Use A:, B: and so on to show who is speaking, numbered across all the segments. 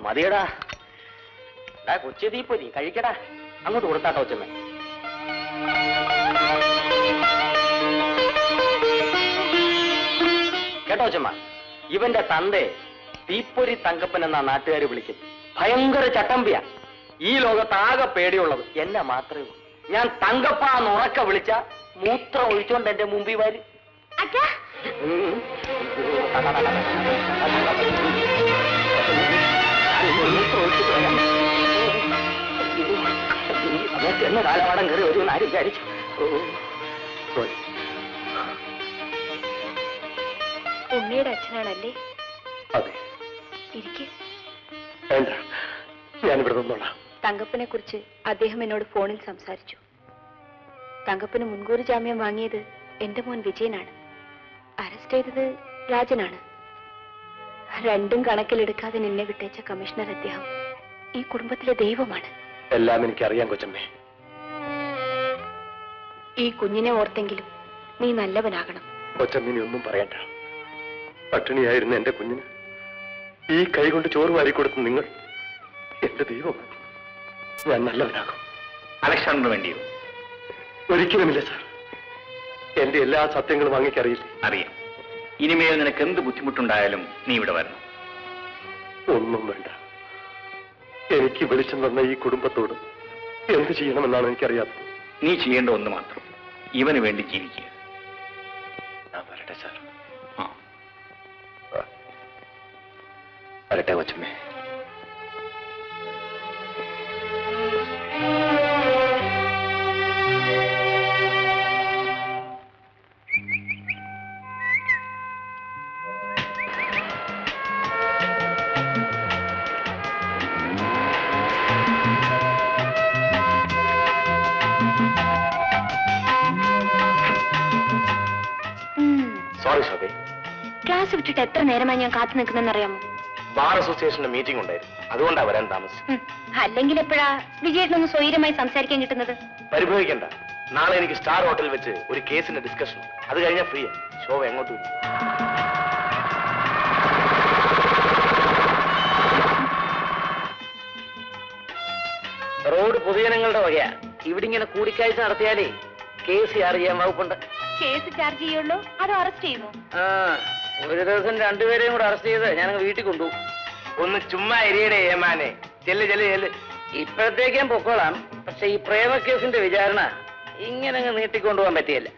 A: മതിയടാ. കൊച്ചു തീപ്പൊരി കഴിക്കടാ. അങ്ങോട്ട് കൊടുത്താട്ടോ കൊച്ചമ്മ. കേട്ടോ കൊച്ചമ്മ, ഇവന്റെ തന്തേ തീപ്പൊരി തങ്കപ്പൻ എന്നാ നാട്ടുകാർ വിളിക്കും. ഭയങ്കര ചട്ടമ്പിയ. ഈ ലോകത്താകെ പേടിയുള്ളത് എന്നെ മാത്രമേ ഉള്ളൂ. ഞാൻ തങ്കപ്പ എന്ന് ഉറക്ക വിളിച്ച മൂത്രം ഒഴിച്ചോണ്ട് എന്റെ മുമ്പിൽ വരും. എന്നെ കാലപാടം കയറി ഒരു ആരും വിചാരിച്ചു.
B: ഉണ്ണിയുടെ അച്ഛനാണല്ലേ?
C: അതെ. വേണ്ട, ഞാനിവിടെ നിന്നോളാം.
B: തങ്കപ്പനെ കുറിച്ച് അദ്ദേഹം എന്നോട് ഫോണിൽ സംസാരിച്ചു. തങ്കപ്പന് മുൻകൂർ ജാമ്യം വാങ്ങിയത് എന്റെ മോൻ വിജയനാണ്. അറസ്റ്റ് ചെയ്തത് രാജനാണ്. രണ്ടും കണക്കിലെടുക്കാതെ നിന്നെ വിട്ടേച്ച കമ്മീഷണർ അദ്ദേഹം ഈ കുടുംബത്തിലെ ദൈവമാണ്.
C: എല്ലാം എനിക്കറിയാം കൊച്ചമ്മേ.
B: ഈ കുഞ്ഞിനെ ഓർത്തെങ്കിലും നീ നല്ലവനാകണം.
C: കൊച്ചമ്മ ഇനി ഒന്നും പറയണ്ട. പട്ടിണിയായിരുന്ന എന്റെ കുഞ്ഞിന് ഈ കൈ കൊണ്ട് ചോറ് വാരിക്കൊടുത്ത് നിങ്ങൾ എന്റെ ദൈവമാണ്. ഞാൻ നല്ലവനാകും.
A: അലക്സാണ്ടറിന് വേണ്ടിയോ?
C: ഒരിക്കലുമില്ല സാർ. എന്റെ എല്ലാ സത്യങ്ങളും അങ്ങേക്കറിയില്ല.
A: അറിയാം. ഇനിമേൽ നിനക്ക് എന്ത് ബുദ്ധിമുട്ടുണ്ടായാലും നീ ഇവിടെ വരണം.
C: ഒന്നും വേണ്ട. എനിക്ക് വെളിച്ചം തന്ന ഈ കുടുംബത്തോട് എന്ത് ചെയ്യണമെന്നാണ് എനിക്കറിയാത്തത്.
A: നീ ചെയ്യേണ്ട ഒന്ന് മാത്രം, ഇവന് വേണ്ടി ജീവിക്കുക.
C: ഞാൻ വരട്ടെ സാർ.
A: ആ
C: വരട്ടെ കൊച്ചമ്മേ. സോറി ശോഭേ.
B: ക്ലാസ് വിട്ടിട്ട് എത്ര നേരമായി ഞാൻ കാത്തു നിൽക്കുന്നറിയാമോ?
C: ബാർ അസോസിയേഷന്റെ മീറ്റിംഗ് ഉണ്ടായിരുന്നു, അതുകൊണ്ടാ വരാൻ താമസിച്ചു.
B: അല്ലെങ്കിൽ എപ്പോഴാ വിജയേട്ടനൊന്ന് സ്വൈര്യമായി സംസാരിക്കാൻ കിട്ടുന്നത്?
C: പരിഭവിക്കണ്ട. നാളെ എനിക്ക് സ്റ്റാർ ഹോട്ടൽ വെച്ച് ഒരു കേസിന്റെ ഡിസ്കഷൻ. അത് കഴിഞ്ഞാൽ ഫ്രീ. ശോഭ എങ്ങോട്ട് വരും?
A: റോഡ് പൊതുജനങ്ങളുടെ വകയാ. ഇവിടെ ഇങ്ങനെ കൂടിക്കാഴ്ച നടത്തിയാലേ കേസ് അറിയാൻ വകുപ്പുണ്ട്.
B: കേസ് ചാർജ് ചെയ്യുള്ളൂ അതോ അറസ്റ്റ് ചെയ്യുമോ?
A: ഒരു ദിവസം രണ്ടുപേരെയും കൂടെ അറസ്റ്റ് ചെയ്ത് ഞാനങ്ങ് വീട്ടിൽ കൊണ്ടുപോകും.
C: ഒന്ന് ചുമ്മാ എരിയടേ ഏമാനെ. ചെല്ല് ചെല്ല് ചെല്ല്.
A: ഇപ്പോഴത്തേക്കും പൊക്കോളാം. പക്ഷെ ഈ പ്രേമ കേസിന്റെ വിചാരണ ഇങ്ങനെ അങ്ങ് നീട്ടിക്കൊണ്ടുപോകാൻ പറ്റിയല്ല.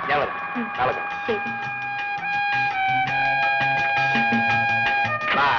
C: ഞാൻ വരാം. നാളെ ബൈ.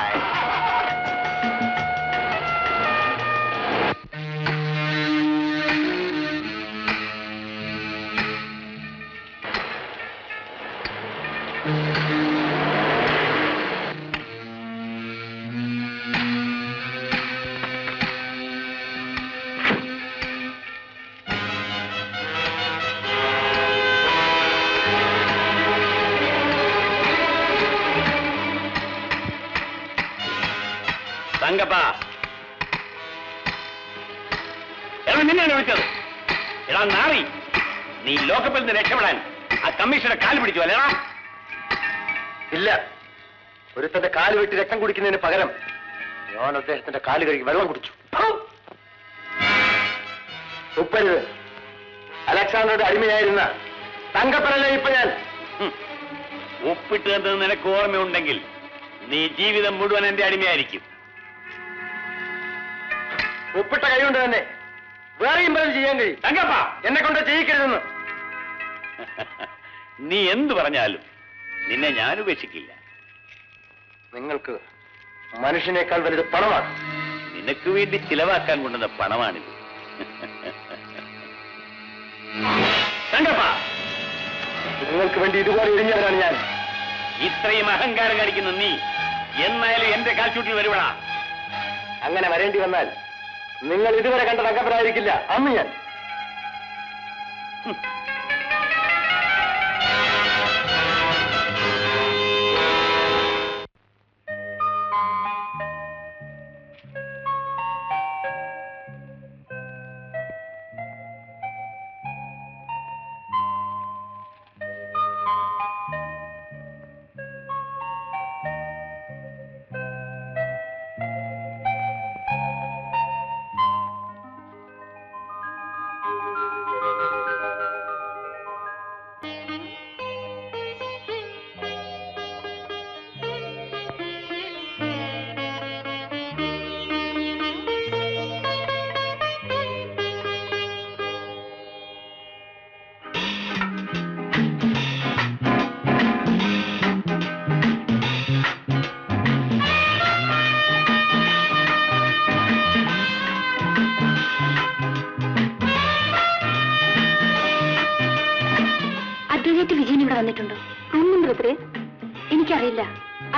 A: തങ്കപ്പാ, എടാ നിന്നെയാണ് വിളിച്ചത്. എടാ നാറി, നീ ലോക്കപ്പിൽ നിന്ന് രക്ഷപ്പെടാൻ ആ കമ്മീഷണറെ കാല് പിടിച്ചു അല്ലേടാ?
C: ഇല്ല, ഒരുത്തന്റെ കാല് വെട്ടി രക്തം കുടിക്കുന്നതിന് പകരം ഞാൻ അദ്ദേഹത്തിന്റെ കാല് കഴുകി വെള്ളം കുടിച്ചു. ഉപ്പരുത്. അലക്സാണ്ടറുടെ അടിമയായിരുന്ന തങ്കപ്പനല്ലേ ഇപ്പൊ ഞാൻ.
A: ഉപ്പിട്ട് തന്നത് നിനക്ക് ഓർമ്മയുണ്ടെങ്കിൽ നീ ജീവിതം മുഴുവൻ എന്റെ അടിമയായിരിക്കും.
C: ഉപ്പിട്ട കൈകൊണ്ട് തന്നെ വേറെയും പലതും ചെയ്യാൻ കഴിയും.
A: തങ്കപ്പ,
C: എന്നെ കൊണ്ട് ചെയ്യിക്കരുതെന്ന്.
A: നീ എന്തു പറഞ്ഞാലും നിന്നെ ഞാൻ ഉപേക്ഷിക്കില്ല.
C: നിങ്ങൾക്ക് മനുഷ്യനേക്കാൾ വലുത് പണമാണ്.
A: നിനക്ക് വേണ്ടി ചിലവാക്കാൻ കൊണ്ടുവന്ന പണമാണിത്. തങ്കപ്പ,
C: നിങ്ങൾക്ക് വേണ്ടി ഇതുപോലെ ഇരിഞ്ഞവരാണ് ഞാൻ.
A: ഇത്രയും അഹങ്കാരം കാണിക്കുന്ന നീ എന്നായാലും എന്റെ കാൽച്ചൂട്ടിൽ വരുവടാ.
C: അങ്ങനെ വരേണ്ടി വന്നാൽ നിങ്ങൾ ഇതുവരെ കണ്ട തങ്കപ്പനായിരിക്കില്ല അന്ന് ഞാൻ.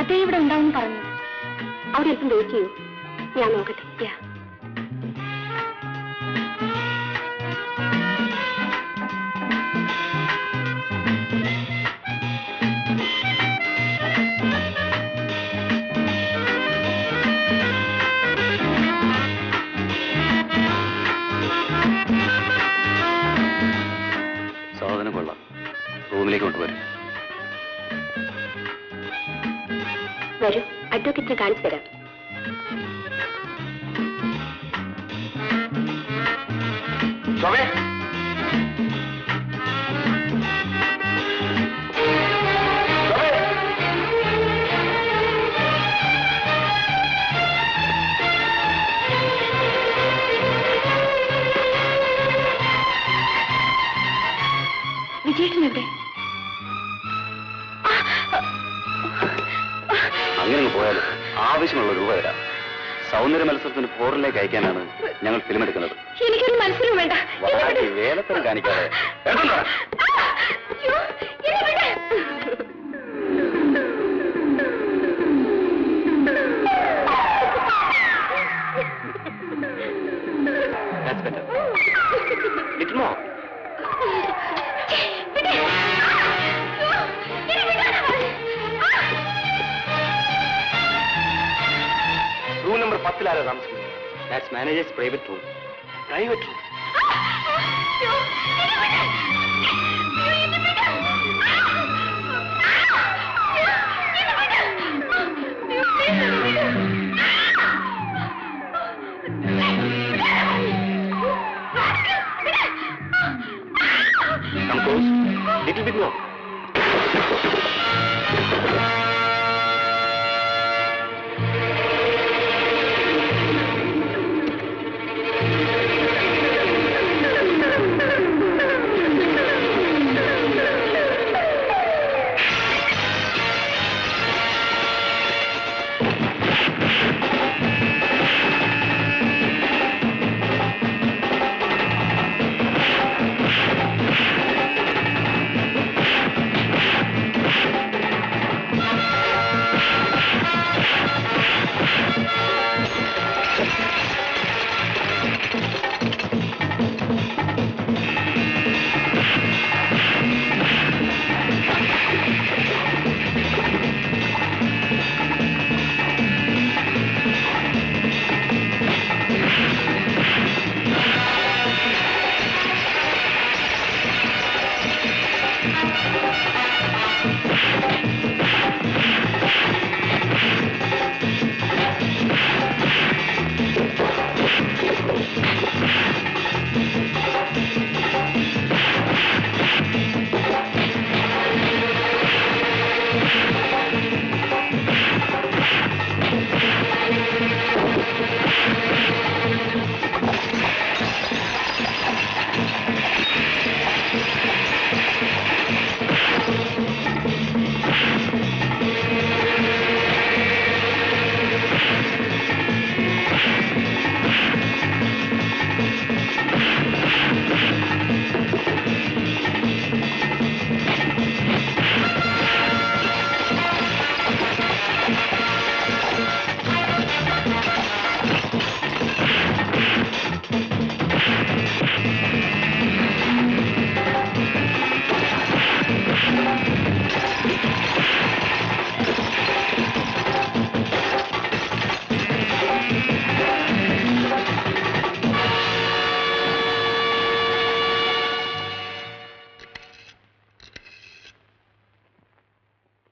B: അദ്ദേഹം ഇവിടെ ഉണ്ടാവും പറഞ്ഞു. അവിടെ അല്പം വെയിറ്റ് ചെയ്യൂ, ഞാൻ നോക്കട്ടെ.
C: സാധനം കൊള്ളാം, റൂമിലേക്ക് കൊണ്ടുവരും.
B: വരൂ, അഡ്വക്കേറ്റിനെ കാണിച്ചു തരാം.
A: ശോഭേ,
B: വിജയേട്ടൻ എവിടെ?
C: അങ്ങനെ പോയാലും ആവശ്യമുള്ള രൂപ തരാം. സൗന്ദര്യ മത്സരത്തിന് ഫോറിലേക്ക് അയക്കാനാണ് ഞങ്ങൾ ഫിലിം എടുക്കുന്നത്.
B: എനിക്കൊരു മത്സരം വേണ്ട.
C: വേലത്തരം കാണിക്കാതെ
A: റൂം നമ്പർ 10 താമസിക്കുന്നത്. That's managers private room. Private room. Come close. Little bit more.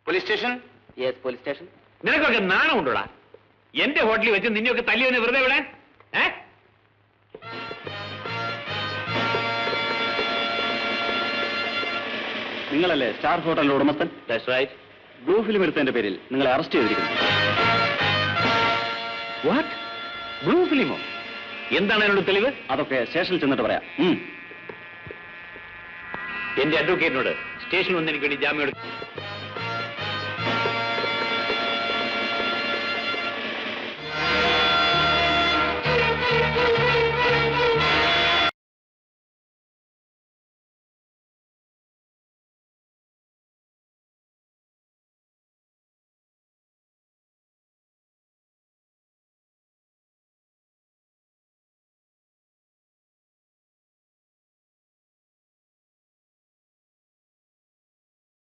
A: Police station? Yes, police station.
D: നിനക്കൊക്കെ നാണം ഉണ്ടോടാ? എന്റെ ഹോട്ടലിൽ വെച്ച് നിന്നെയൊക്കെ തല്ലിയവനെ വെറുതെ വിടാൻ?
C: നിങ്ങളല്ലേ സ്റ്റാർ ഹോട്ടലിന്റെ ഉടമസ്ഥൻ? That's right. ബ്ലൂ ഫിലിം എടുത്തതിന്റെ പേരിൽ നിങ്ങളെ അറസ്റ്റ് ചെയ്തിരിക്കുന്നു.
D: വാട്ട്? ബ്ലൂ ഫിലിമോ? എന്താണ് അതിനോട് തെളിവ്?
C: അതൊക്കെ സ്റ്റേഷനിൽ ചെന്നിട്ട് പറയാം.
D: എന്റെ അഡ്വക്കേറ്റിനോട് സ്റ്റേഷനിൽ വന്ന് എനിക്ക് വേണ്ടി ജാമ്യം എടുക്കും.